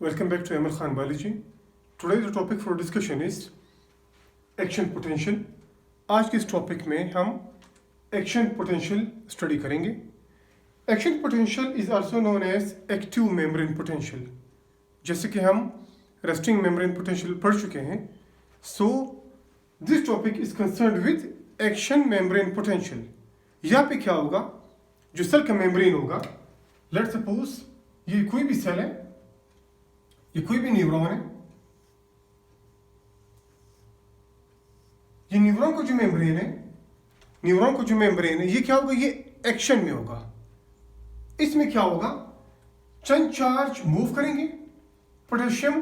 Welcome back to ML Khan Biology. Today the topic for discussion is action potential. आज के इस topic में हम एक्शन पोटेंशियल स्टडी करेंगे. Action potential is also known as active membrane potential. जैसे कि हम रेस्टिंग मेम्ब्रेन पोटेंशियल पढ़ चुके हैं. So this topic is concerned with action membrane potential. यहाँ पे क्या होगा, जो सेल का मेम्ब्रेन होगा, लेट्स सपोज ये कोई भी सेल है, ये कोई भी न्यूरॉन है. ये न्यूरॉन का जो मेम्ब्रेन है, ये क्या होगा, ये एक्शन में होगा. इसमें क्या होगा, चंद चार्ज मूव करेंगे. पोटेशियम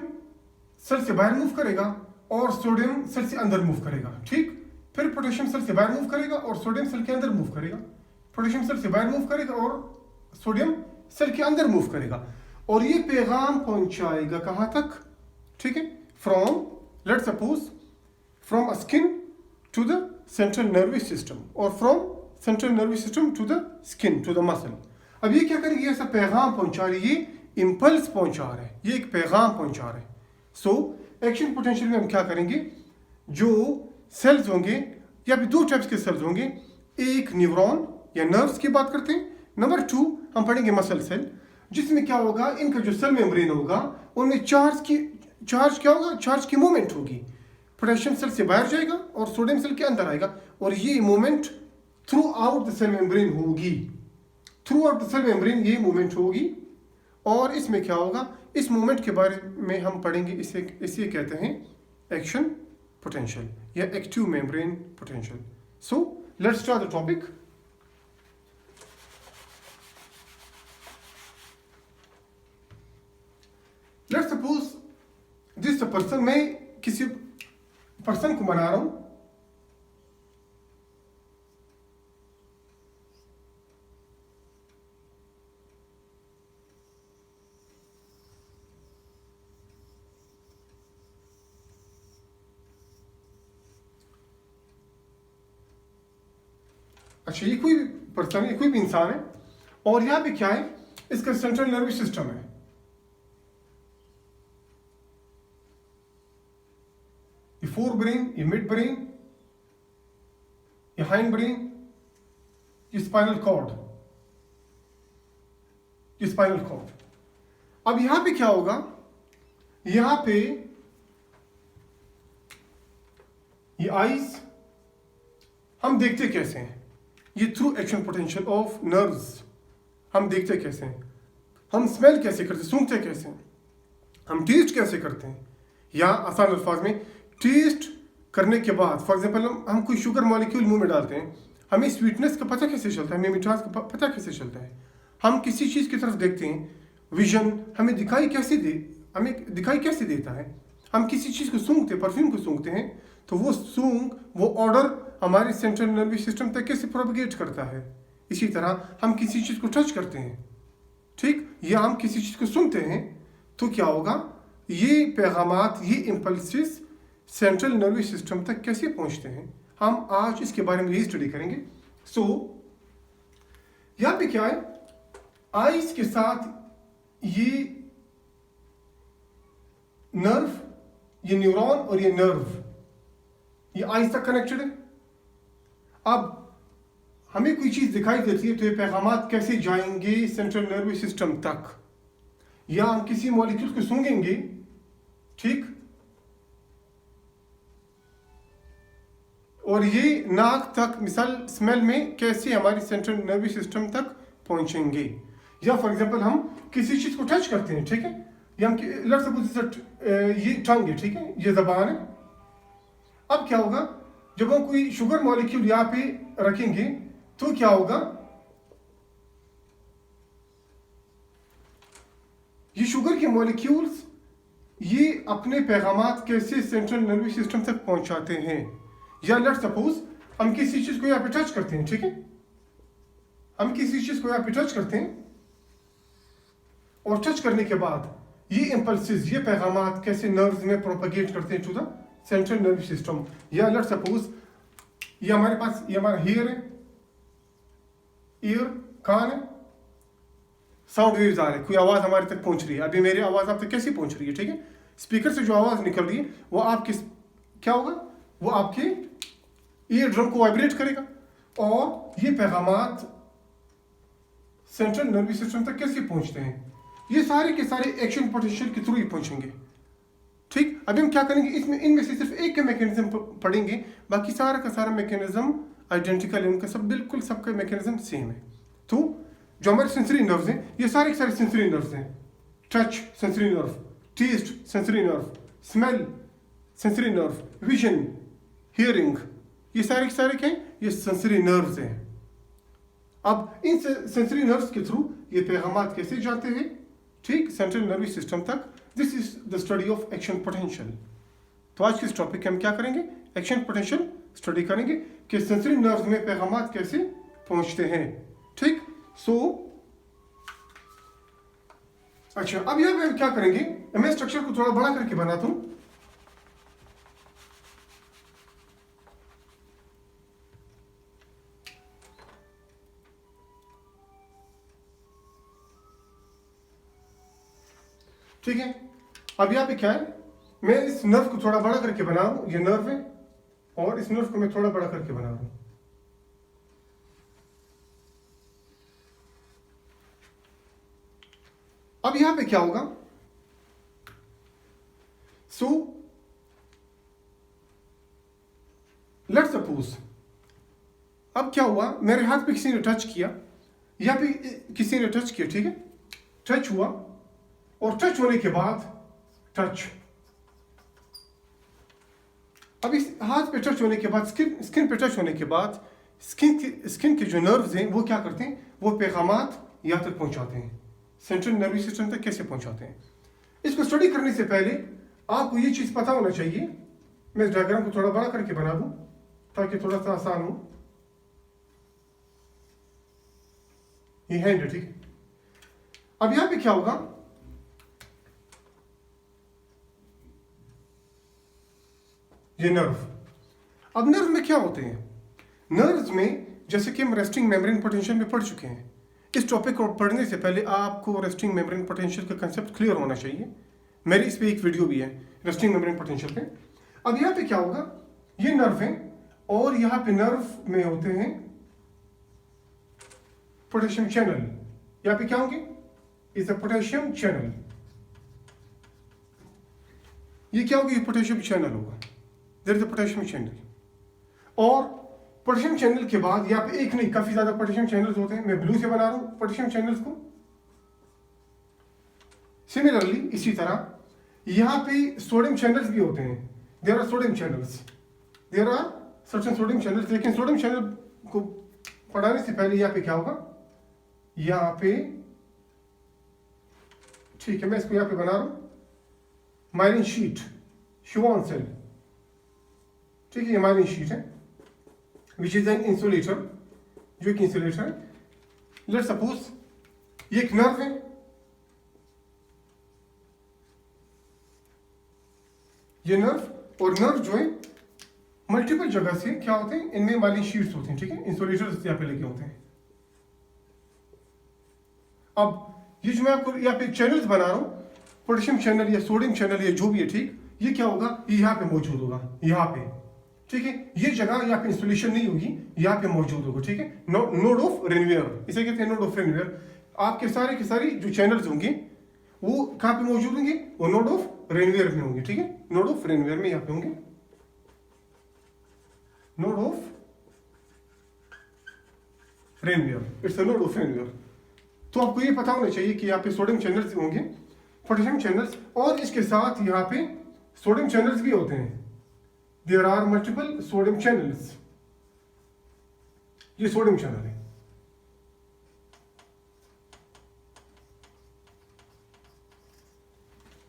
सेल से बाहर मूव करेगा और सोडियम सेल से अंदर मूव करेगा. ठीक, फिर पोटेशियम सेल से बाहर मूव करेगा और सोडियम सेल के अंदर मूव करेगा. पोटेशियम सेल से बाहर मूव करेगा और सोडियम सेल के अंदर मूव करेगा. और ये पैगाम पहुंचाएगा कहां तक, ठीक है, from let's suppose from a skin to the central nervous system और from central nervous system to the skin to the muscle. अब ये क्या करेंगे, ऐसा पैगाम पहुंचा रही है, ये इंपल्स पहुंचा रहा है, ये एक पैगाम पहुंचा रहा है. सो एक्शन पोटेंशियल में हम क्या करेंगे, जो सेल्स होंगे या फिर दो टाइप्स के सेल्स होंगे. एक न्यूरॉन या नर्व्स की बात करते हैं. नंबर 2 हम पढ़ेंगे मसल सेल, जिसमें क्या होगा, इनका जो सेल मेम्ब्रेन होगा उनमें चार्ज क्या होगा, चार्ज की मूवमेंट होगी. पोटेशियम सेल से बाहर जाएगा और सोडियम सेल के अंदर आएगा और ये movement throughout the cell membrane होगी. Throughout the cell membrane ये मूवमेंट होगी. और इसमें क्या होगा, इस मूवमेंट के बारे में हम पढ़ेंगे. इसे कहते हैं एक्शन पोटेंशियल या active membrane potential. So let's start the topic. Let's suppose this person, मैं किसी पर्सन को बना रहा हूं. अच्छा, ये कोई पर्सन, ये कोई भी इंसान है और यहां पे क्या है, इसका सेंट्रल नर्वस सिस्टम है. ये फोर ब्रेन, ये मिड ब्रेन, ये हाइंड ब्रेन, ये स्पाइनल कॉर्ड, ये स्पाइनल कॉर्ड. अब यहां पे क्या होगा, यहां पे ये आईज हम देखते कैसे हैं, ये through action potential of nerves. हम देखते कैसे हैं, हम स्मेल कैसे करते हैं, सूंघते कैसे हैं, हम टेस्ट कैसे करते हैं. या आसान अल्फाज में, टेस्ट करने के बाद फॉर एग्जांपल हम कोई शुगर मॉलिक्यूल मुंह में डालते हैं, हमें स्वीटनेस का पता कैसे चलता है, हमें मिठास का पता कैसे चलता है. हम किसी चीज़ की तरफ देखते हैं, विजन हमें दिखाई कैसे देता है. हम किसी चीज़ को सूंघते, परफ्यूम को सूंघते हैं, तो वो ऑर्डर हमारे सेंट्रल नर्वस सिस्टम तक कैसे प्रोपगेट करता है. इसी तरह हम किसी चीज़ को टच करते हैं, ठीक, या हम किसी चीज़ को सुनते हैं, तो क्या होगा, ये पैगामात, ये इम्पल्सेस सेंट्रल नर्वस सिस्टम तक कैसे पहुंचते हैं. हम आज इसके बारे में ही स्टडी करेंगे. सो यहां पे क्या है, आईज के साथ ये नर्व, ये न्यूरॉन और ये नर्व, ये आईज तक कनेक्टेड है. अब हमें कोई चीज दिखाई देती है तो ये पैगामात कैसे जाएंगे सेंट्रल नर्वस सिस्टम तक. या हम किसी मॉलिक्यूल को सूंघेंगे, ठीक, और ये नाक तक, मिसाल स्मेल में कैसे हमारे सेंट्रल नर्वस सिस्टम तक पहुंचेंगे. या फॉर एग्जांपल हम किसी चीज को टच करते हैं, ठीक है, या हम लेट्स सपोज ये टंग है, ठीक है, ये जबान है. अब क्या होगा, जब हम कोई शुगर मॉलिक्यूल यहाँ पे रखेंगे तो क्या होगा, ये शुगर के मॉलिक्यूल्स ये अपने पैगामात कैसे सेंट्रल नर्वस सिस्टम तक पहुंचाते हैं. या लेट्स सपोज हम किसी चीज को यहाँ पे टच करते हैं, ठीक है, हम किसी चीज को यहाँ पे टच करते हैं और टच करने के बाद ये इंपल्सेस, ये पैगामात कैसे नर्व्स में प्रोपगेट करते हैं to the central nervous system. या लेट्स सपोज ये हमारे पास, ये हमारा हेयर है, ईयर, कान है, साउंड वेव्स आ रहे हैं, कोई आवाज़ हमारे तक पहुंच रही है। अभी मेरी आवाज़ आप तक कैसी पहुंच रही है, ठीक है, स्पीकर से जो आवाज़ निकल रही है वो आपके क्या होगा, वो आपके ईयर ड्रम को वाइब्रेट करेगा और ये पैगामात सेंट्रल नर्वस सिस्टम तक कैसे पहुंचते हैं, ये सारे के सारे एक्शन पोटेंशियल के थ्रू ही पहुंचेंगे। ठीक, अभी हम क्या करेंगे, इसमें इनमें से सिर्फ एक का मैकेनिज्म पढ़ेंगे, बाकी सारा का सारा मैकेनिज्म आइडेंटिकल है, उनका सब बिल्कुल सबका मैकेनिज्म सेम है। तो जो हमारे सेंसरी नर्व्स हैं, ये सारे के सारे सेंसरी नर्व्स हैं। Touch sensory nerve, taste sensory nerve, smell sensory nerve, vision, hearing, ये सारे के सारे क्या हैं, ये सेंसरी नर्व्स हैं। अब इन सेंसरी नर्व्स के थ्रू ये पैगामात कैसे जाते हैं, ठीक, सेंट्रल नर्वस सिस्टम तक। This is the study of action potential. तो आज के इस टॉपिक हम क्या करेंगे, एक्शन पोटेंशियल स्टडी करेंगे कि सेंसरी नर्व्स में पैगामात कैसे पहुंचते हैं। ठीक, सो अच्छा, अब यहां पे हम क्या करेंगे, मैं स्ट्रक्चर को थोड़ा बड़ा करके बनाता हूं। ठीक है, अब यहाँ पे क्या है, मैं इस नर्व को थोड़ा बड़ा करके बना रहा हूं, ये नर्व है और इस नर्व को मैं थोड़ा बड़ा करके बना रहा हूं। अब यहां पे क्या होगा, सो लेट्स सपोज, अब क्या हुआ, मेरे हाथ पे किसी ने टच किया, यहां पे किसी ने टच किया, ठीक है, टच हुआ और टच होने के बाद टच, अब इस हाथ पे टच होने के बाद स्किन पे टच होने के बाद स्किन के जो नर्व्स हैं वो क्या करते हैं, वो पैगामात यहाँ तक पहुंचाते हैं, सेंट्रल नर्वस सिस्टम तक कैसे पहुंचाते हैं। इसको स्टडी करने से पहले आपको ये चीज पता होना चाहिए, मैं इस डायग्राम को थोड़ा बड़ा करके बना दूं ताकि थोड़ा सा आसान हो। ये हैंड है, ठीक है। अब यहां पे क्या होगा, ये नर्व, अब नर्व में क्या होते हैं, नर्व्स में जैसे कि हम रेस्टिंग मेम्ब्रेन पोटेंशियल में पढ़ चुके हैं, इस टॉपिक को पढ़ने से पहले आपको रेस्टिंग मेम्ब्रेन पोटेंशियल का कंसेप्ट क्लियर होना चाहिए। मेरी इस पे एक वीडियो भी है रेस्टिंग मेम्ब्रेन पोटेंशियल पे। अब यहाँ पे क्या होगा, ये नर्व है और यहाँ पे नर्व में होते हैं पोटेशियम चैनल, यहाँ पे क्या होंगे, इज अ पोटेशियम चैनल, ये क्या होगा, ये पोटेशियम चैनल होगा, there is a potassium channel. और पोटेशियम चैनल के बाद यहाँ पे एक नहीं, काफी ज्यादा पोटेशियम चैनल्स होते हैं, मैं ब्लू से बना रहा हूं पोटेशियम चैनल्स को। सिमिलरली इसी तरह यहाँ पे सोडियम चैनल्स भी होते हैं, there are sodium channels, there are certain sodium channels. लेकिन सोडियम चैनल को पढ़ाने से पहले यहाँ पे क्या होगा, यहाँ पे, ठीक है, मैं इसको यहाँ पे बना रहा हूं माइलिन शीट, श्वान सेल, ठीक है, ये माइलिन शीट है विच इज एन इंसुलेटर, जो एक इंसुलेटर है। लेट्स सपोज ये एक नर्व है, ये नर्व, और नर्व जो है मल्टीपल जगह से क्या होते हैं, इनमें माइलिन शीट्स होते हैं, ठीक है, इंसुलेटर्स यहाँ पे लेके होते हैं। अब ये जो मैं आपको यहाँ पे चैनल्स बना रहा हूं, पोटेशियम चैनल या सोडियम चैनल या जो भी है, ठीक, ये क्या होगा, ये यहाँ पे मौजूद होगा, यहाँ पे, ठीक है, ये जगह यहाँ पे इंस्टॉलेशन नहीं होगी, यहाँ पे मौजूद होगा, ठीक है, नोड ऑफ रेनवेयर, इसे कहते हैं नोड ऑफ रेनवेयर। आपके सारे के सारे जो चैनल्स होंगे वो कहाँ पे मौजूद होंगे, वो नोड ऑफ रेनवेयर में होंगे, ठीक है, नोड ऑफ रेनवेयर में यहाँ पे होंगे, node of Ranvier, it's a node of Ranvier. तो आपको ये पता होना चाहिए कि यहाँ पे सोडियम चैनल्स होंगे, पोटेशियम चैनल्स, और इसके साथ यहाँ पे सोडियम चैनल्स भी होते हैं, there are multiple sodium channels, ये सोडियम चैनल है।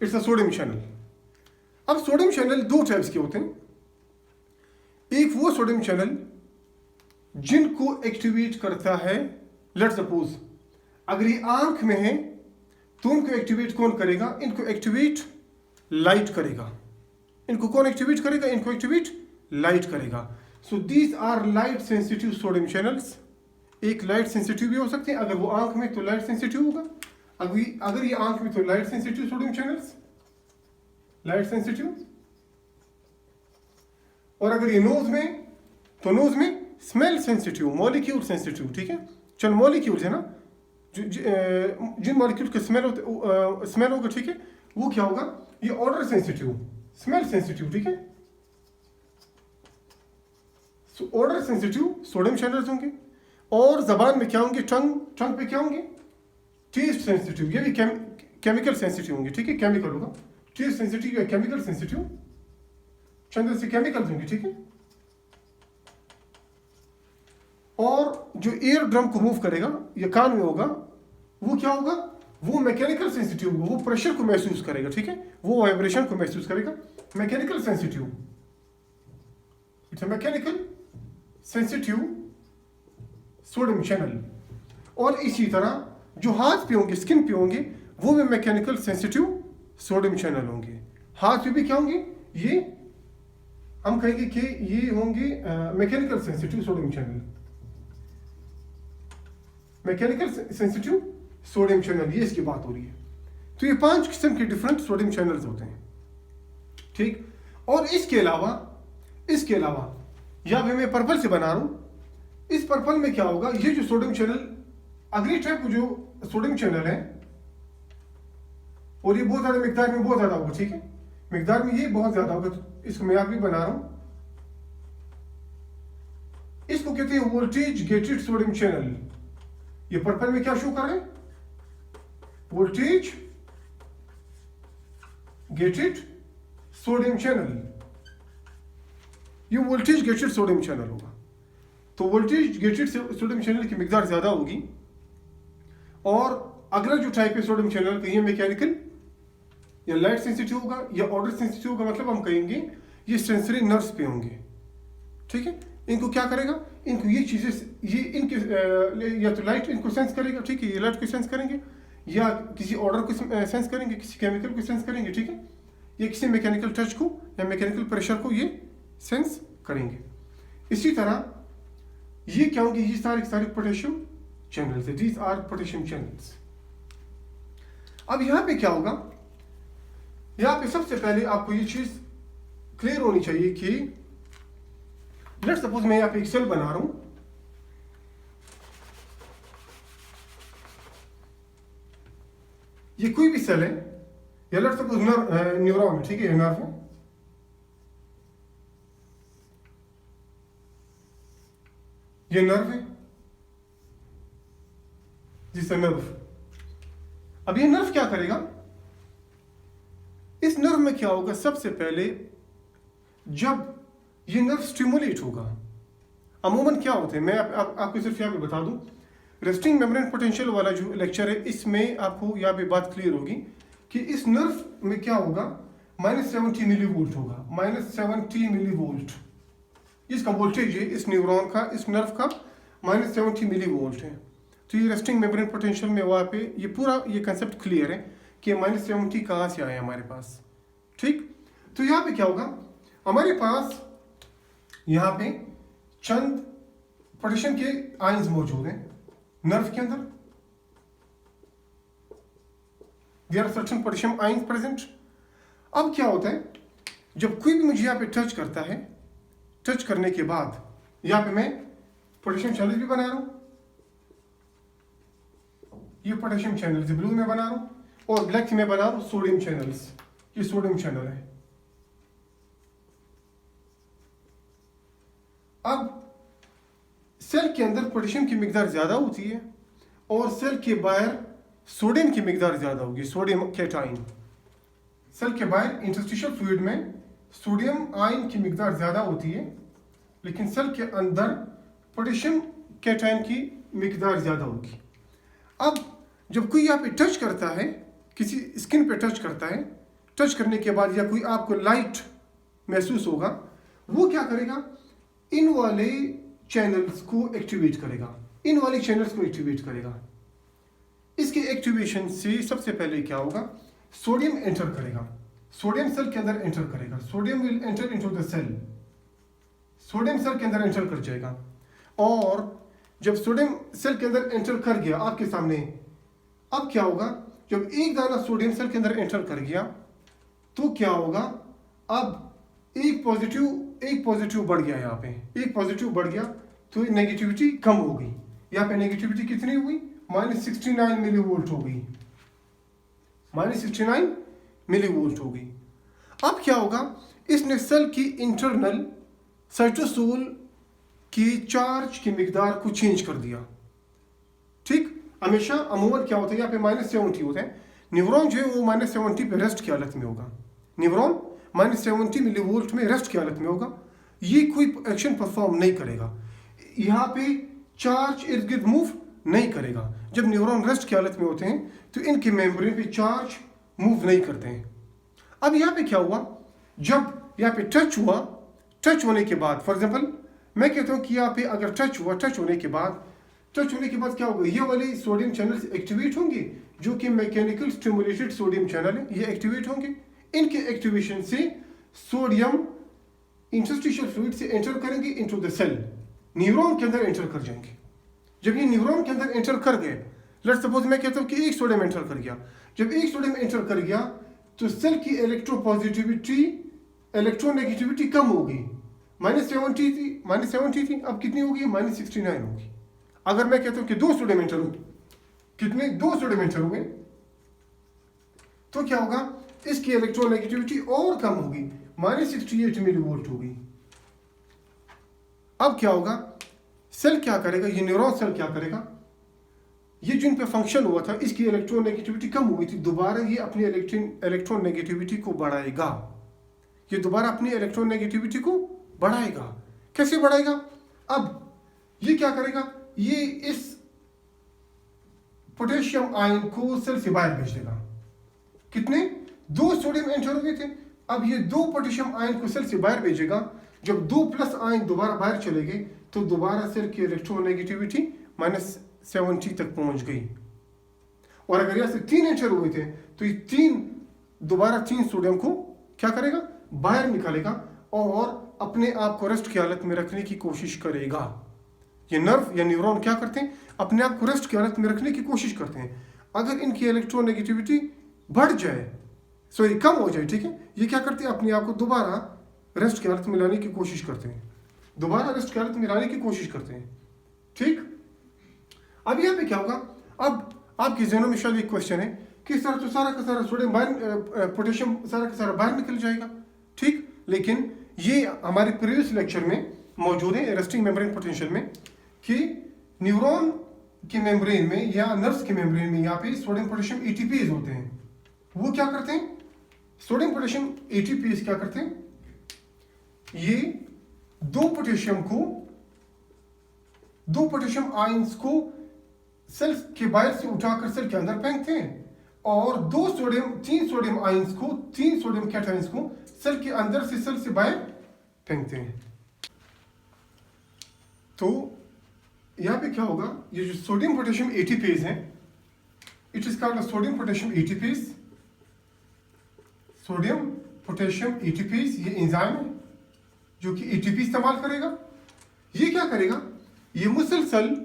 It's a sodium channel. अब सोडियम चैनल दो टाइप्स के होते हैं, एक वो सोडियम चैनल जिनको एक्टिवेट करता है, लेट्स सपोज अगर ये आंख में है तो उनको एक्टिवेट कौन करेगा, इनको एक्टिवेट लाइट करेगा, इनको कौन एक्टिवेट करेगा, इनको एक्टिवेट लाइट करेगा। So these are light sensitive sodium channels. एक लाइट सेंसिटिव भी हो सकते हैं, अगर वो आंख में तो लाइट सेंसिटिव होगा, अगर ये आंख में तो light sensitive sodium channels, light sensitive, और अगर ये नोज में तो नोज में स्मेल सेंसिटिव, मॉलिक्यूल सेंसिटिव, ठीक है। चल मॉलिक्यूल्स है ना, जिन मॉलिक्यूल के स्मेल होगा, ठीक है, वो क्या होगा, ये ऑर्डर सेंसिटिव, स्मेल सेंसिटिव, ठीक है। ऑर्डर सेंसिटिव सोडियम चैनल्स होंगे। और जबान में क्या होंगे, टंग पे क्या होंगे, टेस्ट सेंसिटिव, ये भी केमिकल सेंसिटिव होंगे, ठीक है, केमिकल होगा, टेस्ट सेंसिटिव या केमिकल सेंसिटिव, चंद से केमिकल्स होंगे, ठीक है। और जो एयर ड्रम को मूव करेगा या कान में होगा, वो क्या होगा, वो मैकेनिकल सेंसिटिव होगा, वो प्रेशर को महसूस करेगा, ठीक है, वो वाइब्रेशन को महसूस करेगा, mechanical sensitive, it's mechanical sensitive sodium channel. और इसी तरह जो हाथ पे होंगे, स्किन पे होंगे, वो भी मैकेनिकल सेंसिटिव सोडियम चैनल होंगे। हाथ पे भी क्या होंगे, ये हम कहेंगे कि ये होंगे mechanical sensitive sodium channel, mechanical sensitive sodium channel, ये इसकी बात हो रही है। तो ये 5 किस्म के डिफरेंट सोडियम चैनल्स होते हैं, ठीक। और इसके अलावा यहाँ पे मैं पर्पल से बना रहा हूं, इस पर्पल में क्या होगा, ये जो सोडियम चैनल, अगली टाइप को जो सोडियम चैनल है, और ये बहुत ज्यादा मिकदार में बहुत ज्यादा होगा, ठीक है, मिकदार में ये बहुत ज्यादा होगा, तो इसको मैं भी बना रहा हूं। इसको कहते हैं वोल्टेज गेटेड सोडियम चैनल। ये पर्पल में क्या शो कर रहे हैं, वोल्टेज गेटेड सोडियम चैनल, ये वोल्टेज गेटेड सोडियम चैनल होगा। तो वोल्टेज गेटेड सोडियम चैनल की मिकदार ज्यादा होगी। और अगला जो टाइप है सोडियम चैनल का, ये मैकेनिकल या लाइट सेंसिटिव होगा या ऑर्डर सेंसिटिव होगा, मतलब हम कहेंगे ये सेंसरी नर्व्स पे होंगे, ठीक है। इनको क्या करेगा, इनको ये चीजें, ये इनके या तो लाइट इनको सेंस करेगा, ठीक है, ये लाइट को सेंस करेंगे, या किसी ऑर्डर को सेंस करेंगे, किसी केमिकल को सेंस करेंगे, ठीक है, या किसी मैकेनिकल टच को या मैकेनिकल प्रेशर को ये सेंस करेंगे। इसी तरह ये क्या होंगे, ये सारे पोटेशियम चैनल्स है, दीज आर पोटेशियम चैनल्स। अब यहाँ पे क्या होगा, यहाँ पे सबसे पहले आपको ये चीज क्लियर होनी चाहिए कि लेट्स सपोज मैं यहाँ पे एक सेल बना रहा हूं, ये कोई भी सेल है, या लेट्स सपोज न्यूरॉन, ठीक है, नर्व है, ये नर्व है, जिससे नर्व। अब ये नर्व क्या करेगा, इस नर्व में क्या होगा, सबसे पहले जब ये नर्व स्टिमुलेट होगा, अमूमन क्या होते हैं, मैं आपको सिर्फ यहाँ पे बता दूं, रेस्टिंग मेम्ब्रेन पोटेंशियल वाला जो लेक्चर है, इसमें आपको यहाँ पे बात क्लियर होगी कि इस नर्व में क्या होगा, -70 मिली वोल्ट होगा, -70 मिली वोल्ट इसका वोल्टेज है, इस न्यूरॉन का, इस नर्व का -70 मिली वोल्ट है। तो ये रेस्टिंग मेम्ब्रेन पोटेंशियल में वहाँ पे ये पूरा ये कंसेप्ट क्लियर है कि -70 कहाँ से आया हमारे पास, ठीक। तो यहाँ पे क्या होगा, हमारे पास यहाँ पे चंद पोटेशियम के आयंस मौजूद हैं नर्व के अंदर, there are certain potassium ions present. अब क्या होता है, जब कोई भी मुझे यहाँ पे टच करता है, टच करने के बाद यहाँ पे मैं पोटेशियम चैनल भी बना रहा हूं, ये पोटेशियम चैनल ब्लू में बना रहा हूं, और ब्लैक में बना रहा हूं सोडियम चैनल्स, ये सोडियम चैनल है। अब सेल के अंदर पोटेशियम की मिकदार ज्यादा होती है और सेल के बाहर सोडियम की मिकदार ज्यादा होगी, सोडियम कैटाइन। सेल के बाहर इंटरस्टिशियल फ्लूइड में सोडियम आयन की मिकदार ज्यादा होती है, लेकिन सेल के अंदर पोटेशियम कैटाइन की मिकदार ज्यादा होगी। अब जब कोई यहाँ पे टच करता है, किसी स्किन पे टच करता है, टच करने के बाद या कोई आपको लाइट महसूस होगा, वो क्या करेगा, इन वाले चैनल्स को एक्टिवेट करेगा, इन वाले चैनल्स को एक्टिवेट करेगा। इसके एक्टिवेशन से सबसे पहले क्या होगा, सोडियम एंटर करेगा, सोडियम सेल के अंदर एंटर करेगा, sodium will enter into the cell, sodium cell के अंदर एंटर कर जाएगा। और जब सोडियम सेल के अंदर एंटर कर गया आपके सामने, अब क्या होगा, जब एक दाना सोडियम सेल के अंदर एंटर कर गया तो क्या होगा, अब एक पॉजिटिव बढ़ गया, यहाँ पे एक पॉजिटिव बढ़ गया तो नेगेटिविटी कम हो गई। यहाँ पे नेगेटिविटी कितनी हुई, -69 मिली वोल्ट हो गई, -69 मिली वोल्ट हो गई। अब क्या होगा, इसने सेल की इंटरनल साइटोसोल की चार्ज की मिकदार को चेंज कर दिया। ठीक, हमेशा अमूमन क्या होता है, यहाँ पे -70 होता है, न्यूरॉन जो है वो -70 पे रेस्ट की हालत में होगा, न्यूरॉन -70 मिली वोल्ट में रेस्ट की हालत में होगा, ये कोई एक्शन परफॉर्म नहीं करेगा, यहाँ पे चार्ज इर्द गिर्द मूव नहीं करेगा। जब न्यूरॉन रेस्ट की हालत में होते हैं तो इनके मेम्ब्रेन पे चार्ज मूव नहीं करते हैं। अब यहाँ पे क्या हुआ, जब यहाँ पे टच हुआ, टच होने के बाद फॉर एग्जाम्पल मैं कहता हूँ कि यहाँ पे अगर टच हुआ, टच होने के बाद क्या होगा, ये वाले सोडियम चैनल्स एक्टिवेट होंगे जो कि मैकेनिकल स्टिमुलेटेड सोडियम चैनल है, ये एक्टिवेट होंगे। इनके एक्टिवेशन से सोडियम इंटरस्टिशियल फ्लूइड से एंटर करेंगे इनटू द सेल, न्यूरॉन के अंदर एंटर कर जाएंगे। जब ये न्यूरॉन के अंदर एंटर कर गए, लेट्स सपोज मैं कहता हूँ कि एक सोडियम एंटर कर गया, जब एक सोडियम एंटर कर गया तो सेल की इलेक्ट्रोपॉजिटिविटी, इलेक्ट्रोनेगेटिविटी कम होगी, -70 थी, अब कितनी होगी, -69 होगी। अगर मैं कहता हूं कि 2 सोडियम एंटर हुए, कितने, 2 सोडियम एंटर हुए, तो क्या होगा, इसकी इलेक्ट्रोनेगेटिविटी और कम होगी, -68 मिली वोल्ट होगी। अब क्या होगा, सेल क्या करेगा, ये न्यूरॉन सेल क्या करेगा, ये जिन पे फंक्शन हुआ था इसकी इलेक्ट्रोनेगेटिविटी कम हुई थी, दोबारा ये अपनी इलेक्ट्रोनेगेटिविटी को बढ़ाएगा, ये दोबारा अपनी इलेक्ट्रोनेगेटिविटी को बढ़ाएगा। कैसे बढ़ाएगा, अब ये क्या करेगा, ये इस पोटेशियम आयन को सेल से बाहर भेज देगा। कितने, 2 सोडियम एंटर हुए थे, अब ये 2 पोटेशियम आयन को सेल से बाहर भेजेगा। जब 2+ आयन दोबारा बाहर चले गए तो दोबारा सेल की इलेक्ट्रोनेगेटिविटी -70 तक पहुंच गई। और अगर यहाँ से 3 एंटर हुए थे तो ये दोबारा 3 सोडियम को क्या करेगा, बाहर निकालेगा और अपने आप को रेस्ट की हालत में रखने की कोशिश करेगा। ये नर्व या न्यूरॉन क्या करते हैं, अपने आप को रेस्ट की हालत में रखने की कोशिश करते हैं। अगर इनकी इलेक्ट्रोनेगेटिविटी बढ़ जाए, सॉरी कम हो जाए, ठीक है, ये क्या करते हैं, अपने आप को दोबारा रेस्ट की हालत में लाने की कोशिश करते हैं, दोबारा रेस्ट की हालत में लाने की कोशिश करते हैं। ठीक, अब यहाँ पे क्या होगा, अब आपके जहनों में शायद एक क्वेश्चन है कि सर तो सारा का सारा सोडियम बाहर, पोटेशियम सारा का सारा बाहर निकल जाएगा। ठीक, लेकिन ये हमारे प्रीवियस लेक्चर में मौजूद है रेस्टिंग मेम्ब्रेन पोटेंशियल में, कि न्यूरॉन के मेम्ब्रेन में या नर्व्स के मेम्ब्रेन में यहाँ पे सोडियम पोटेशियम एटीपीज होते हैं। वो क्या करते हैं, सोडियम पोटेशियम एटीपीज क्या करते हैं, ये 2 पोटेशियम आयंस को सेल के बाहर से उठाकर सेल के अंदर फेंकते हैं और 3 सोडियम आयंस को, 3 सोडियम कैटायंस को सेल के अंदर से सेल से बाहर फेंकते हैं। तो यहाँ पे क्या होगा, ये जो सोडियम पोटेशियम एटीपेज है, it is called sodium potassium ATPase. Sodium potassium ATPase ये एंजाइम है जो कि एटीपी इस्तेमाल करेगा। ये क्या करेगा, ये मुसलसल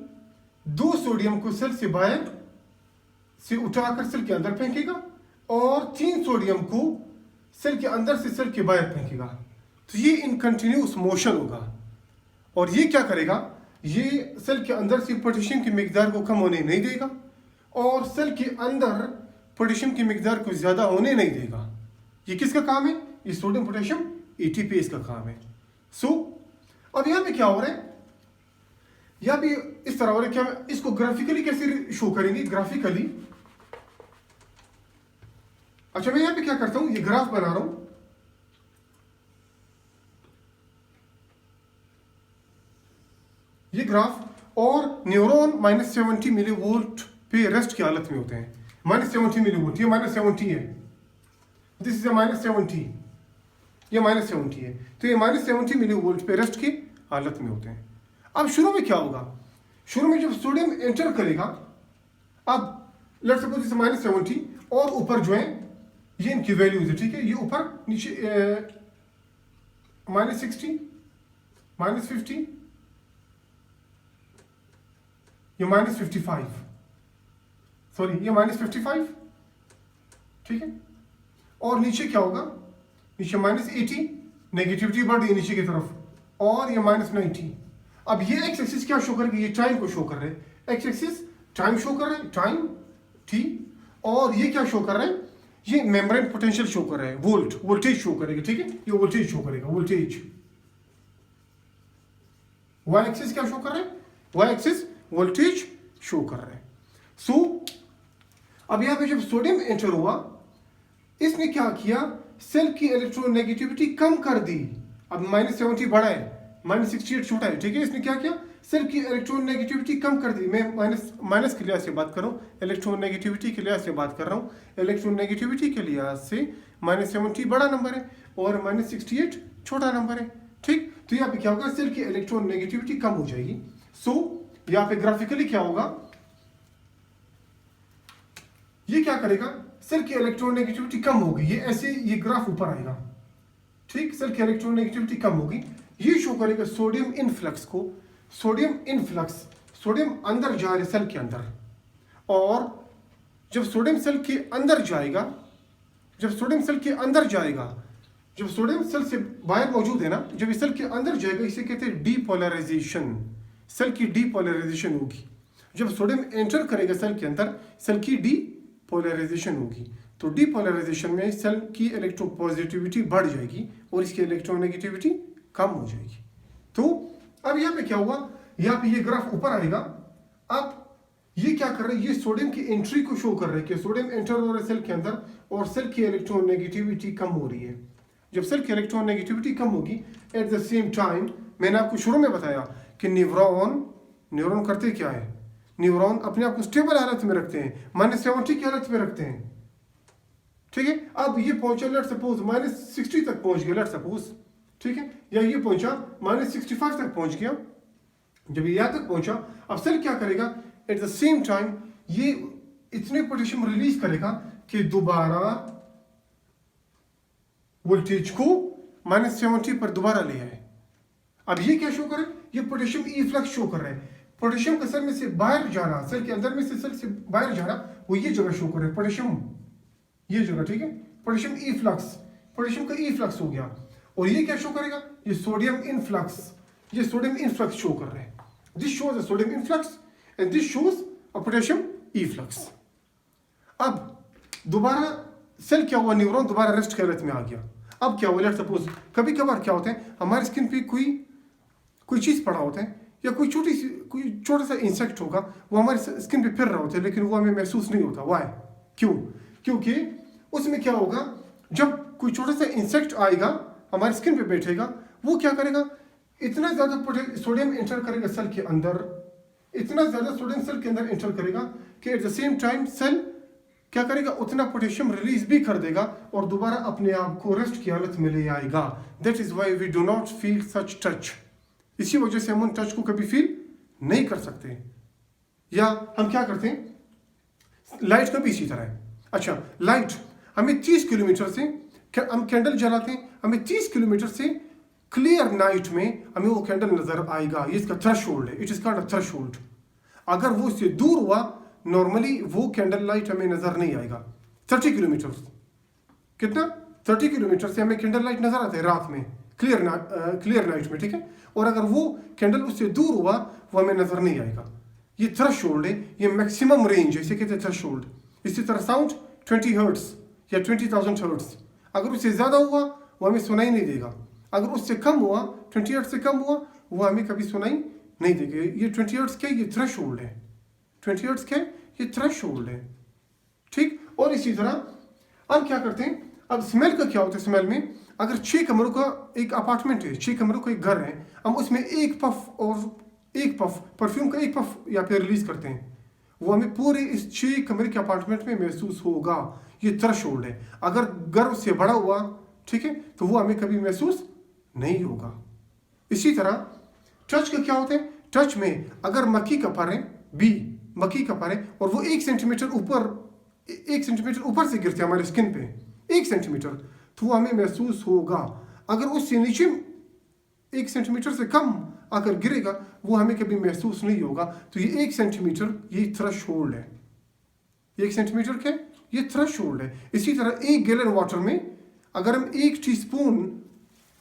2 सोडियम को सेल से बाहर से उठाकर सेल के अंदर फेंकेगा और 3 सोडियम को सेल के अंदर से सेल के बाहर फेंकेगा। तो ये इन कंटिन्यूस मोशन होगा और ये क्या करेगा, ये सेल के अंदर से पोटेशियम की मिकदार को कम होने नहीं देगा और सेल के अंदर पोटेशियम की मिकदार को ज़्यादा होने नहीं देगा। ये किसका काम है, ये सोडियम पोटेशियम एटीपेज का काम है। सो अब यहाँ पे क्या हो रहा है, यहाँ पे इस तरह हो रहा है, क्या इसको ग्राफिकली कैसे शो करेंगे, ग्राफिकली। अच्छा मैं यहाँ पे क्या करता हूँ, ये ग्राफ बना रहा हूँ, ये ग्राफ, और न्यूरॉन -70 मिली वोल्ट पे रेस्ट की हालत में होते हैं। -70 मिली वोल्ट, ये -70 है, दिस इज -70, ये -70 है, तो ये -70 मिली वोल्ट पे रेस्ट की हालत में होते हैं। अब शुरू में क्या होगा, शुरू में जब सोडियम एंटर करेगा, अब लेट्स सपोज इसे -70 और ऊपर जो है ये इनकी वैल्यूज है, ठीक है, ये ऊपर नीचे -60, -50, ये -55, सॉरी ये -55, ठीक है। और नीचे क्या होगा, नीचे -80, नेगेटिविटी बढ़ रही है नीचे की तरफ, और ये -90। अब ये एक्स एक्सिस क्या शो करेगा, ये टाइम को शो कर रहे हैं, एक्स एक्सिस टाइम शो कर रहे हैं, टाइम टी, और ये क्या शो कर रहे हैं, ये मेम्ब्रेन पोटेंशियल शो कर रहे हैं, वोल्टेज शो करेगा, ठीक है, ये वोल्टेज शो करेगा, वोल्टेज। वाई एक्सिस क्या शो कर रहे हैं, वाई एक्सिस वोल्टेज शो कर रहे हैं। सो अब यहां पे जब सोडियम एंटर हुआ, इसने क्या किया, सेल की इलेक्ट्रोनेगेटिविटी कम कर दी। अब -70 बड़ा है, -68 छोटा है, ठीक है। इसने क्या किया, सेल की इलेक्ट्रोनेगेटिविटी कम कर दी। मैं माइनस के लिहाज से बात कर रहा हूँ, इलेक्ट्रोनेगेटिविटी के लिहाज से बात कर रहा हूँ। इलेक्ट्रोनेगेटिविटी के लिहाज से -70 बड़ा नंबर है और -68 छोटा नंबर है, ठीक। तो यहाँ पे क्या होगा, सेल की इलेक्ट्रोनेगेटिविटी कम हो जाएगी। सो यहाँ पे ग्राफिकली क्या होगा, ये क्या करेगा, सेल की इलेक्ट्रोनेगेटिविटी कम होगी, ये ऐसे ये ग्राफ ऊपर आएगा, ठीक। सेल की इलेक्ट्रोनेगेटिविटी कम होगी, ये शो करेगा सोडियम इनफ्लक्स को, सोडियम इनफ्लक्स, सोडियम अंदर जा रहे सेल के अंदर। और जब सोडियम सेल के अंदर जाएगा, जब सोडियम सेल के अंदर जाएगा, जब सोडियम सेल से बाहर मौजूद है ना, जब इस सेल के अंदर जाएगा, इसे कहते हैं डीपोलराइजेशन, सेल की डीपोलराइजेशन होगी। जब सोडियम एंटर करेगा सेल के अंदर, सेल की डीपोलराइजेशन होगी। तो डीपोलराइजेशन में सेल की इलेक्ट्रोपॉजिटिविटी बढ़ जाएगी और इसकी इलेक्ट्रोनेगेटिविटी कम हो जाएगी। तो अब यहाँ पे क्या हुआ, यहाँ पे ये ग्राफ ऊपर आएगा। अब ये क्या कर रहे हैं, ये सोडियम की एंट्री को शो कर रहे हैं कि सोडियम एंटर हो रहा है सेल के अंदर और सेल की इलेक्ट्रोनेगेटिविटी कम हो रही है। जब सेल की इलेक्ट्रोनेगेटिविटी कम होगी, एट द सेम टाइम मैंने आपको शुरू में बताया कि न्यूरॉन करते क्या है, न्यूरॉन अपने आप को स्टेबल हालत में रखते हैं, -70 की हालत में रखते हैं, ठीक है। अब ये पहुंचा लेट सपोज -60 तक पहुंच गया, लेट सपोज, ठीक है, या ये पहुंचा -65 तक पहुंच गया। जब ये यहां तक पहुंचा, अब सेल क्या करेगा, एट द सेम टाइम ये इतने पोटेशियम रिलीज करेगा कि दोबारा वोल्टेज को -70 पर दोबारा ले आए। अब ये क्या शो करे, ये पोटेशियम इफ्लक्स शो कर रहा है। पोटेशियम का सेल में से बाहर जा रहा, सेल के अंदर में से सेल से बाहर जा रहा, वो ये जगह शो कर रहा है, पोटेशियम ये जगह, ठीक है। पोटेशियम इफ्लक्स, पोटेशियम का इफ्लक्स हो गया। और ये क्या शो करेगा, ये सोडियम इनफ्लक्स, ये सोडियम इनफ्लक्स शो कर रहे हैं। This shows a sodium influx and this shows a potassium efflux. अब दोबारा सेल क्या हुआ, न्यूरॉन दोबारा रेस्ट की हालत में आ गया। अब क्या हुआ, लेट्स सपोज कभी कभार क्या होता है, हमारी स्किन पे कोई चीज पड़ा होता है, या कोई छोटा सा इंसेक्ट होगा, वो हमारी स्किन पे फिर रहा होता है, लेकिन वो हमें महसूस नहीं होता। वाई, क्यों, क्योंकि उसमें क्या होगा, जब कोई छोटा सा इंसेक्ट आएगा हमारी स्किन पे बैठेगा, वो क्या करेगा, इतना ज्यादा सोडियम एंटर करेगा सेल के अंदर, इतना ज्यादा सोडियम सेल के अंदर एंटर करेगा कि at the same time cell क्या करेगा, उतना पोटेशियम रिलीज भी कर देगा और दोबारा अपने आप को रेस्ट की हालत में ले आएगा। That is why we do not feel such touch. इसी वजह से हम उन टच को कभी फील नहीं कर सकते। या हम क्या करते हैं, लाइट का भी इसी तरह है। अच्छा, लाइट हमें 30 किलोमीटर से हम कैंडल जलाते हैं, हमें 30 किलोमीटर से क्लियर नाइट में हमें वो कैंडल नजर आएगा, ये इसका थ्रेशोल्ड है, it is called a threshold. अगर वो इससे दूर हुआ, नॉर्मली वो कैंडल लाइट हमें नजर नहीं आएगा। 30 किलोमीटर, कितना, 30 किलोमीटर से हमें कैंडल लाइट नजर आते हैं रात में, क्लियर नाइट में, ठीक है। और अगर वो कैंडल उससे दूर हुआ, वो हमें नजर नहीं आएगा। ये थ्रेशोल्ड है, ये मैक्सिमम रेंज है, इसे कहते हैं थ्रेशोल्ड। इसी तरह साउंड 20 हर्ट्ज या 20,000 हर्ट्ज, अगर उससे ज्यादा हुआ वो हमें सुनाई नहीं देगा, अगर उससे कम हुआ, 20 हर्ट्ज से कम हुआ, वो हमें कभी सुनाई नहीं देगा। ये 20 हर्ट्ज क्या, ये थ्रेशोल्ड है, 20 हर्ट्ज क्या, ये थ्रेशोल्ड है, ठीक। और इसी तरह हम क्या करते हैं, अब स्मेल का क्या होता है, स्मेल में अगर 6 कमरों का एक अपार्टमेंट है, 6 कमरों का एक घर है, हम उसमें एक पफ परफ्यूम का एक पफ या फिर रिलीज करते हैं, वो हमें पूरे इस 6 कमरे के अपार्टमेंट में महसूस होगा। ये थ्रेशोल्ड है। अगर घर से बड़ा हुआ, ठीक है, तो वो हमें कभी महसूस नहीं होगा। इसी तरह टच का क्या होता है, टच में अगर मक्खी का पर है, मक्खी का पर है और वो 1 सेंटीमीटर ऊपर से गिरते हैं हमारे स्किन पे, 1 सेंटीमीटर, तो वो हमें महसूस होगा। अगर उससे नीचे 1 सेंटीमीटर से कम आकर गिरेगा, वो हमें कभी महसूस नहीं होगा। तो ये 1 सेंटीमीटर, ये थ्रेशोल्ड है, ये 1 सेंटीमीटर क्या है, ये थ्रेशोल्ड है। इसी तरह 1 गैलन वाटर में अगर हम 1 टीस्पून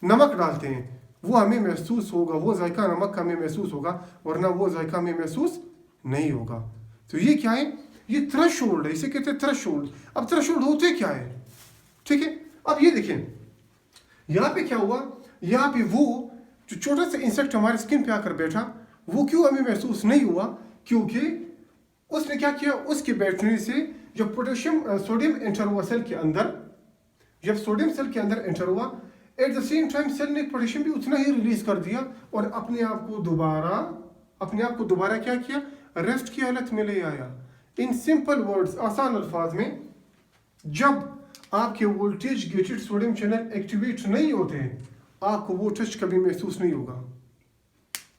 नमक डालते हैं वो हमें महसूस होगा, वो जायका नमक हमें महसूस होगा, वरना वो जायका हमें महसूस नहीं होगा। तो ये क्या है, ये थ्रेशोल्ड है, इसे कहते हैं थ्रेशोल्ड। अब थ्रेशोल्ड होते क्या है, ठीक है। अब ये देखें यहाँ पे क्या हुआ, यहाँ पे वो जो छोटा सा इंसेक्ट हमारे स्किन पे आकर बैठा वो क्यों हमें महसूस नहीं हुआ, क्योंकि उसने क्या किया, उसके बैठने से जब सोडियम एंटर हुआ सेल के अंदर, जब सोडियम सेल के अंदर एंटर हुआ, at the same time cell ने पोटेशियम भी उतना ही रिलीज कर दिया और अपने आप को दोबारा क्या किया, रेस्ट की हालत में ले आया। इन सिंपल वर्ड्स, आसान अल्फाज में, जब आपके voltage gated sodium channel activate नहीं होते आपको वो टच कभी महसूस नहीं होगा।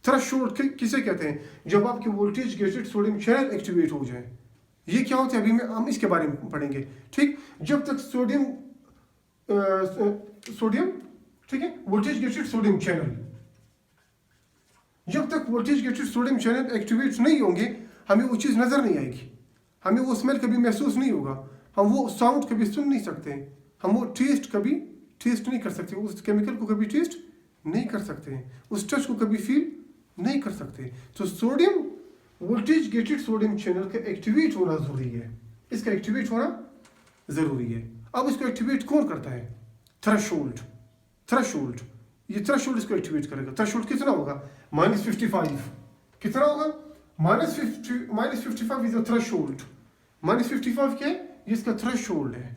थ्रेशोल्ड किसे कहते हैं, जब आपके voltage gated sodium channel activate हो जाए। ये क्या होता है अभी हम इसके बारे में पढ़ेंगे, ठीक। जब तक सोडियम ठीक है, वोल्टेज गेटेड सोडियम चैनल, जब तक voltage gated sodium channel activate नहीं होंगे हमें वो चीज़ नज़र नहीं आएगी, हमें वो स्मेल कभी महसूस नहीं होगा, हम वो साउंड कभी सुन नहीं सकते, हम वो टेस्ट कभी टेस्ट नहीं कर सकते, उस केमिकल को कभी टेस्ट नहीं कर सकते, उस टच को कभी फील नहीं कर सकते। तो sodium voltage gated sodium channel का एक्टिवेट होना ज़रूरी है, इसका एक्टिवेट होना ज़रूरी है। अब इसको एक्टिवेट कौन करता है, थ्रेशोल्ड। ये थ्रेशोल्ड इसको एक्टिवेट करेगा। थ्रेशोल्ड कितना होगा, -55। कितना होगा, -55 इज द थ्रेशोल्ड। -55 क्या है, ये इसका थ्रेशोल्ड है,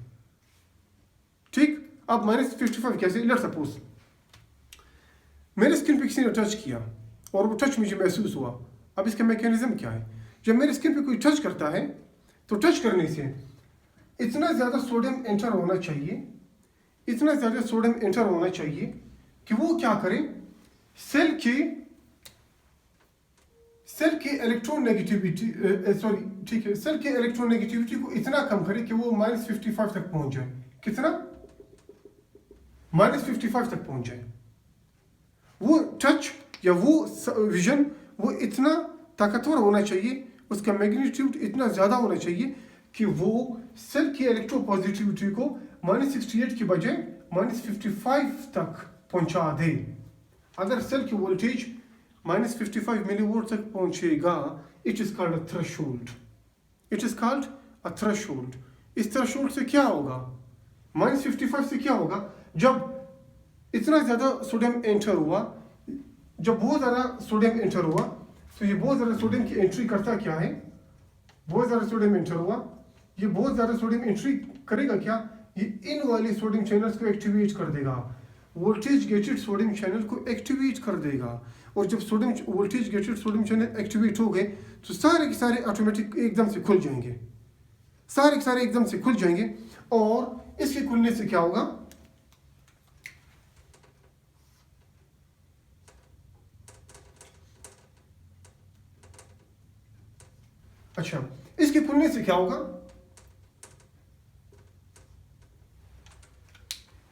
ठीक। अब -55 कैसे, लेट्स सपोज मेरे स्किन पे किसी ने टच किया और वो टच मुझे महसूस हुआ। अब इसका मैकेनिज्म क्या है, जब मेरे स्किन पे कोई टच करता है तो टच करने से इतना ज़्यादा सोडियम एंटर होना चाहिए, इतना ज़्यादा सोडियम एंटर होना चाहिए कि वो क्या करे, सेल के इलेक्ट्रॉन नेगेटिविटी ठीक है, सेल के इलेक्ट्रॉन नेगेटिविटी को इतना कम करे कि वो -55 तक पहुंच जाए। कितना, -55 तक पहुंच जाए। वो टच या वो विजन वो इतना ताकतवर होना चाहिए, उसका मैग्नीट्यूड इतना ज़्यादा होना चाहिए कि वो सेल की इलेक्ट्रोपॉजिटिविटी को -68 की बजाय -55 तक पहुंचा दे। अगर सेल की वोल्टेज -55 मिलीवोल्ट तक पहुंचेगा, it is called a threshold. It is called a threshold. इस थ्रेशोल्ड से क्या होगा, -55 से क्या होगा, जब इतना ज़्यादा सोडियम एंटर हुआ, जब बहुत ज़्यादा सोडियम एंटर हुआ तो ये बहुत ज़्यादा सोडियम की एंट्री करता क्या है, बहुत ज़्यादा सोडियम एंटर हुआ, ये बहुत ज़्यादा सोडियम एंट्री करेगा क्या, ये इन वाले सोडियम चैनल्स को एक्टिवेट कर देगा, वोल्टेज गेटेड सोडियम चैनल को एक्टिवेट कर देगा। और जब voltage gated sodium channel activate हो गए तो सारे के सारे ऑटोमेटिक एकदम से खुल जाएंगे, सारे के सारे एकदम से खुल जाएंगे। और इसके खुलने से क्या होगा, अच्छा इसके खुलने से क्या होगा,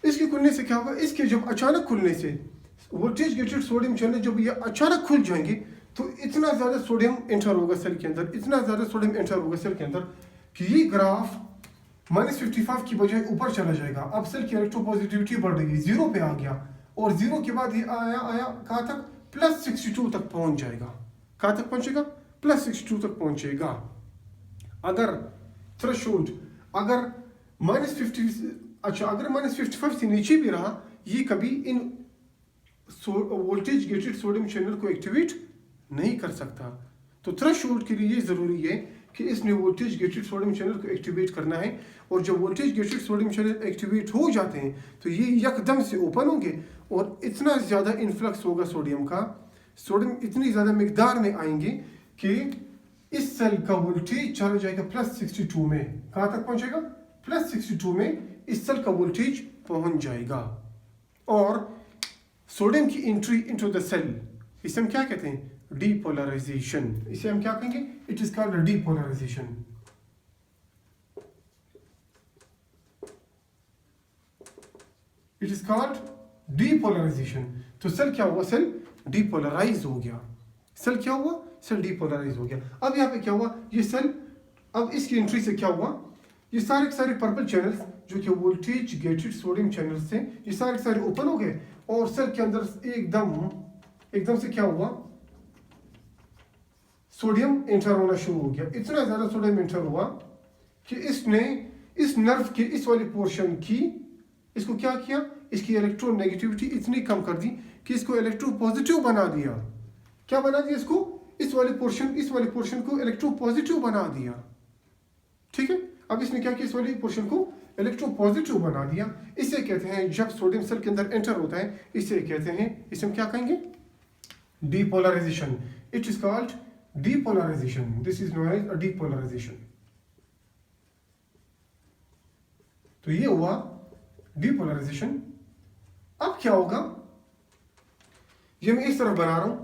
इसके खुलने से क्या होगा, इसके जब अचानक खुलने से वोल्टेज गेटेड सोडियम चैनल जब ये अचानक खुल जाएंगे तो इतना ज़्यादा सोडियम एंटर होगा सेल के अंदर, इतना ज़्यादा सोडियम एंटर होगा सेल के अंदर कि ये ग्राफ -55 की बजाय ऊपर चला जाएगा। अब सेल की इलेक्ट्रोपॉजिटिविटी बढ़ गई, 0 पे आ गया, और 0 के बाद ये आया कहाँ तक, +62 तक पहुंच जाएगा। कहाँ तक पहुंचेगा, +62 तक पहुंचेगा। अगर थ्रेशोल्ड अगर -50 अच्छा अगर -55 से नीचे भी रहा, ये कभी इन वोल्टेज गेटेड सोडियम चैनल को एक्टिवेट नहीं कर सकता। तो थ्रेशोल्ड के लिए ये ज़रूरी है कि इसने वोल्टेज गेटेड सोडियम चैनल को एक्टिवेट करना है, और जब voltage gated sodium channel activate हो जाते हैं तो ये यकदम से ओपन होंगे और इतना ज़्यादा इन्फ्लक्स होगा सोडियम का, सोडियम इतनी ज़्यादा मिकदार में आएंगे कि इस सेल का वोल्टेज चला जाएगा +62 में। कहाँ तक पहुँचेगा, +62 में इस सेल का वोल्टेज पहुँच जाएगा। और सोडियम की एंट्री इनटू द सेल, इसे हम क्या कहते हैं, डीपोलराइजेशन। इसे हम क्या कहेंगे, it is called depolarisation. It is called depolarisation. तो सेल क्या हुआ, सेल डीपोलराइज हो गया। सेल क्या हुआ, सेल डीपोलराइज हो गया। अब यहाँ पे क्या हुआ, ये सेल अब इसकी एंट्री से क्या हुआ, ये सारे के सारे पर्पल चैनल्स जो कि वोल्टेज गेटेड सोडियम चैनल्स थे, ये सारे के सारे ओपन हो गए और सेल के अंदर एकदम से क्या हुआ, सोडियम एंटर होना शुरू हो गया। इतना ज्यादा सोडियम एंटर हुआ कि इसने इस नर्व के इस वाले पोर्शन की, इसको क्या किया, इसकी इलेक्ट्रोनेगेटिविटी इतनी कम कर दी कि इसको इलेक्ट्रो पॉजिटिव बना दिया। क्या बना दिया इसको, इस वाले पोर्शन को इलेक्ट्रो पॉजिटिव बना दिया। ठीक है, अब इसने क्या किया, इस वाले पोर्शन को इलेक्ट्रो पॉजिटिव बना दिया। इसे कहते हैं, जब सोडियम सेल के अंदर एंटर होता है, इसे कहते हैं, इसे हम क्या कहेंगे, depolarisation. It is called depolarisation, this is known as a depolarisation. तो ये हुआ डीपोलराइजेशन। अब क्या होगा, ये मैं इस तरफ बना रहा हूं,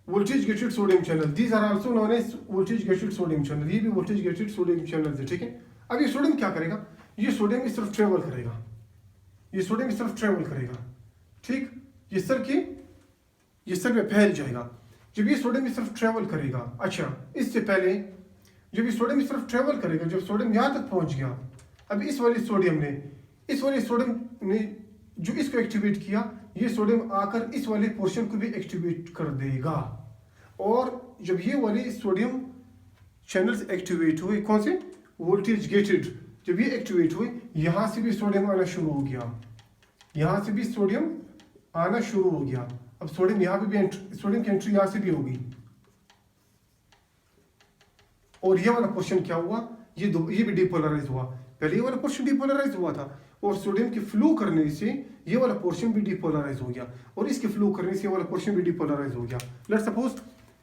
voltage gated sodium channel, these are also known as voltage gated sodium channel, ये भी वोल्टेज गेटेड सोडियम चैनल है। ठीक है, अब ये सोडियम क्या करेगा, ये सोडियम इस तरफ ट्रेवल करेगा, ये सोडियम इस तरफ ट्रेवल करेगा। ठीक, ये सर में फैल जाएगा। जब ये सोडियम इस तरफ ट्रेवल करेगा, अच्छा इससे पहले जब ये सोडियम इस तरफ ट्रेवल करेगा, जब सोडियम यहां तक पहुंच गया, अब इस वाले सोडियम ने जो इसको एक्टिवेट किया, ये सोडियम आकर इस वाले पोर्शन को भी एक्टिवेट कर देगा। और जब ये वाले सोडियम चैनल्स एक्टिवेट हुए, कौन से, वोल्टेज गेटेड, जब ये एक्टिवेट हुए, यहां से भी सोडियम आना शुरू हो गया, यहां से भी सोडियम आना शुरू हो गया। अब सोडियम यहां पे भी सोडियम की एंट्री यहां से भी होगी, और ये वाला पोर्शन क्या हुआ, ये भी डिपोलराइज हुआ। पहले ये वाला पोर्शन डिपोलराइज हुआ था, और सोडियम के फ्लो करने से ये वाला पोर्शन भी डिपोलराइज हो गया, और इसके फ्लो करने से ये वाला पोर्शन भी डिपोलराइज हो गया। लेट्स सपोज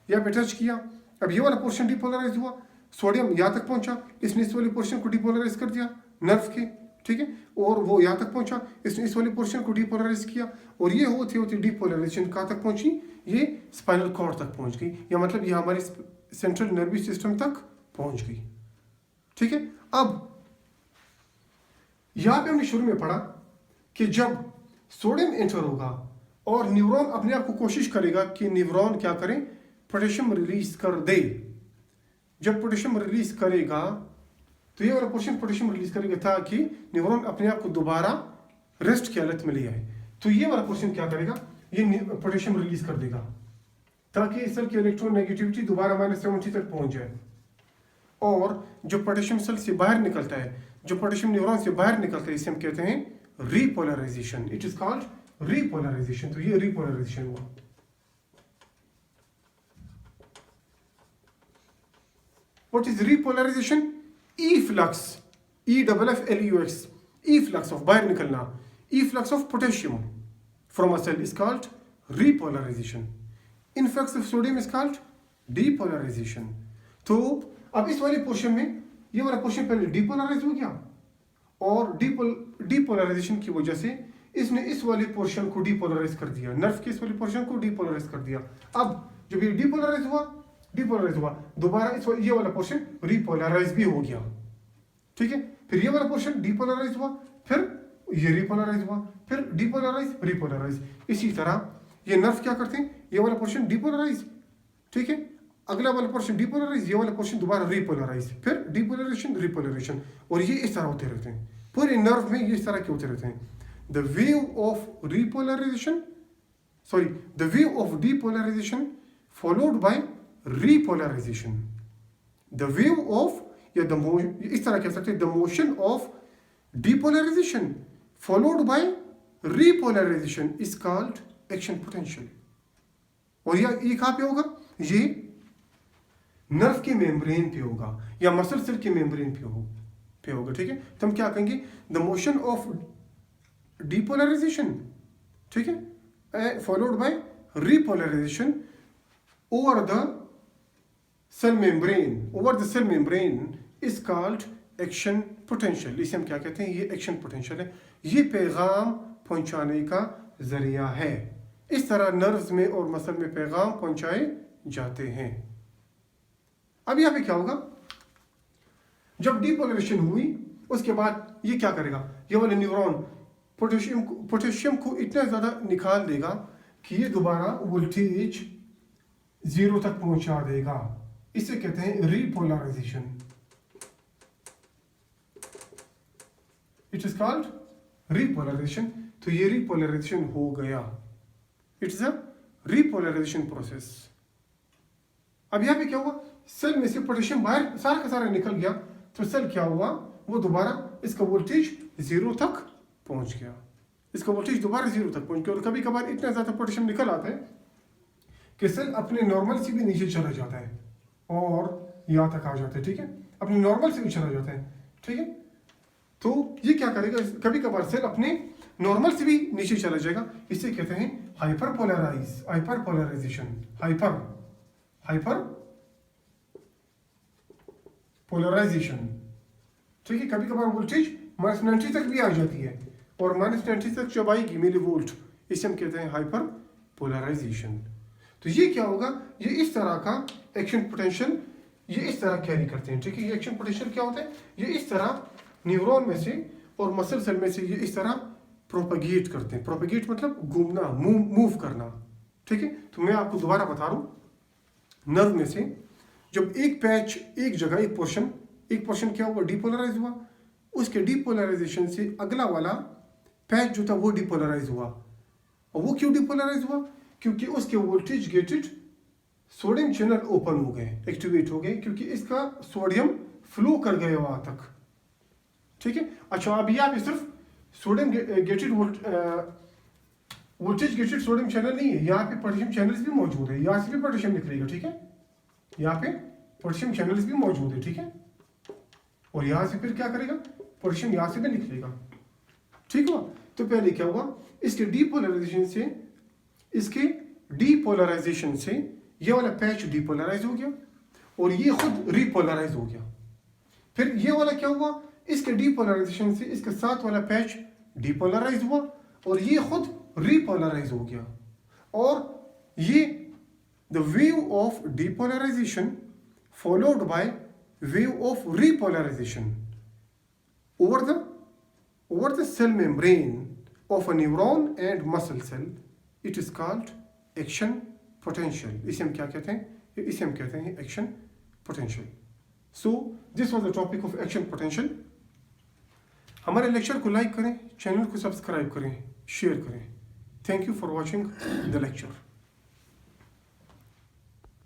यहाँ पे टच किया, अब ये वाला पोर्शन डिपोलराइज हुआ, सोडियम यहाँ तक पहुंचा, इसने इस वाले पोर्शन को डिपोलराइज कर दिया नर्व के। ठीक है, और वो यहाँ तक पहुंचा, इसने इस वाले पोर्शन को डिपोलराइज किया, और ये होते होते डिपोलराइजेशन कहाँ तक पहुंची, ये स्पाइनल कॉर्ड तक पहुंच गई, या मतलब ये हमारे सेंट्रल नर्वस सिस्टम तक पहुंच गई। ठीक है, अब यहां पे हमने शुरू में पढ़ा कि जब सोडियम एंटर होगा और न्यूरॉन अपने आप को कोशिश करेगा कि न्यूरॉन क्या करें, पोटेशियम रिलीज कर दे। जब पोटेशियम रिलीज करेगा तो ये वाला पोर्शन पोटेशियम रिलीज करेगा ताकि न्यूरॉन अपने आप को दोबारा रेस्ट की हालत में ले आए। तो ये वाला पोर्शन क्या करेगा, ये पोटेशियम रिलीज कर देगा ताकि सेल की इलेक्ट्रोनेगेटिविटी दोबारा -70 तक पहुंच जाए। और जो पोटेशियम सेल से बाहर निकलता है, जो पोटेशियम न्यूरॉन से बाहर निकलता है, इसे हम कहते हैं repolarisation. It is called repolarisation. तो ये रीपोलराइजेशन हुआ। What is repolarization? Efflux, EFFLUX, efflux of बाहर निकलना, efflux of potassium from a cell is called repolarization. Influx of sodium is called depolarization. तो अब इस वाले पोर्शन में, ये वाला पोर्शन पहले डिपोलराइज हो गया, और डिपोलराइजेशन की वजह से इसने इस वाले पोर्शन को डिपोलराइज कर दिया, नर्व के इस वाले पोर्शन को डिपोलराइज कर दिया। अब जब ये डिपोलराइज हुआ, दोबारा ये वाला पोर्शन रिपोलराइज भी हो गया। ठीक है, फिर ये वाला पोर्शन डिपोलराइज हुआ, फिर ये रिपोलराइज हुआ, फिर डिपोलराइज, रिपोलराइज। इसी तरह ये नर्व क्या करते हैं, ये वाला पोर्शन डिपोलराइज, ठीक है, अगला वाला पोर्शन डिपोलराइज, ये वाला पोर्शन दोबारा रिपोलराइज, फिर डिपोलराइजेशन, रिपोलराइजेशन, और ये इस तरह होते रहते हैं। पूरे नर्व में ये इस तरह के होते रहते हैं। The wave of repolarisation, sorry, the wave of depolarisation followed by repolarization. The wave of, या the motion, इस तरह कह सकते हैं, the motion of depolarization followed by repolarization is called action potential. और ये कहाँ पे होगा, ये नर्व के मेम्ब्रेन पे होगा या मसल सेल के मेम्ब्रेन पे होगा। ठीक है, तो हम क्या कहेंगे, the motion of depolarization, ठीक है, followed by repolarization over the cell membrane is called action potential. इसे हम क्या कहते हैं, ये action potential है, ये पैगाम पहुंचाने का जरिया है। इस तरह नर्व्स में और मसल में पैगाम पहुंचाए जाते हैं। अब यहाँ पे क्या होगा, जब डिपोलराइजेशन हुई उसके बाद ये क्या करेगा, ये वाले न्यूरॉन पोटेशियम को इतना ज्यादा निकाल देगा कि ये दोबारा वोल्टेज 0 तक पहुंचा देगा। इसे कहते हैं repolarisation. It is called repolarisation. तो ये रिपोलराइजेशन हो गया, इट्स अ रिपोलराइजेशन प्रोसेस। अब यहाँ पे क्या हुआ, सेल में से पोटेशियम बाहर सारा का सारा निकल गया, तो सेल क्या हुआ, वो दोबारा इसका वोल्टेज 0 तक पहुंच गया, इसका वोल्टेज दोबारा 0 तक पहुंच गया। और कभी कभार इतना ज्यादा पोटेशियम निकल आता है कि सेल अपने नॉर्मल से भी नीचे चला जाता है और यहाँ तक आ जाता है, ठीक है, अपने नॉर्मल से भी चला जाता है, ठीक है। तो ये क्या करेगा, कभी कभार सेल अपने नॉर्मल से भी नीचे चला जाएगा, इसे कहते हैं हाइपरपोलराइजेशन, हाइपरपोलराइजेशन, ठीक है। कभी कभार वोल्टेज -90 तक भी आ जाती है, और -90 तक जब आएगी मिली वोल्ट, इसे हम कहते हैं हाइपरपोलराइजेशन। तो ये क्या होगा, ये इस तरह का एक्शन पोटेंशियल ये इस तरह कैरी करते हैं, ठीक है। ये एक्शन पोटेंशियल क्या होता है, ये इस तरह न्यूरॉन में से और मसल सेल में से ये इस तरह प्रोपेगेट करते हैं। प्रोपेगेट मतलब घूमना, मूव करना, ठीक है। तो मैं आपको दोबारा बता रहा हूँ, नर्व में से जब एक पैच, एक जगह, एक पोर्शन क्या हुआ, डिपोलराइज हुआ, उसके डिपोलराइजेशन से अगला वाला पैच जो था वो डिपोलराइज हुआ। और वो क्यों डिपोलराइज हुआ, क्योंकि उसके voltage gated sodium channel open हो गए, एक्टिवेट हो गए, क्योंकि इसका सोडियम फ्लो कर गया वहां तक, ठीक है। अच्छा, अभी यहाँ पे सिर्फ sodium gated voltage gated sodium channel नहीं है, यहाँ पे पोटेशियम चैनल्स भी मौजूद है, यहाँ से भी पोटेशियम निकलेगा, ठीक है। यहाँ पे पोटेशियम चैनल्स भी मौजूद है, ठीक है। और यहाँ से फिर क्या करेगा, पोटेशियम यहाँ से भी निकलेगा, ठीक हुआ। तो पहले क्या हुआ, इसके डीपोलराइजेशन से ये वाला पैच डीपोलराइज हो गया और ये खुद रिपोलराइज हो गया। फिर ये वाला क्या हुआ, इसके डीपोलराइजेशन से इसके साथ वाला पैच डीपोलराइज हुआ और ये खुद रिपोलराइज हो गया। और ये the wave of depolarisation followed by wave of repolarisation over the cell membrane of a neuron and muscle cell, it is called action potential. इसे हम क्या कहते हैं, इसे हम कहते हैं action potential. So this was the topic of action potential. हमारे लेक्चर को लाइक करें, चैनल को सब्सक्राइब करें, शेयर करें। Thank you for watching the lecture.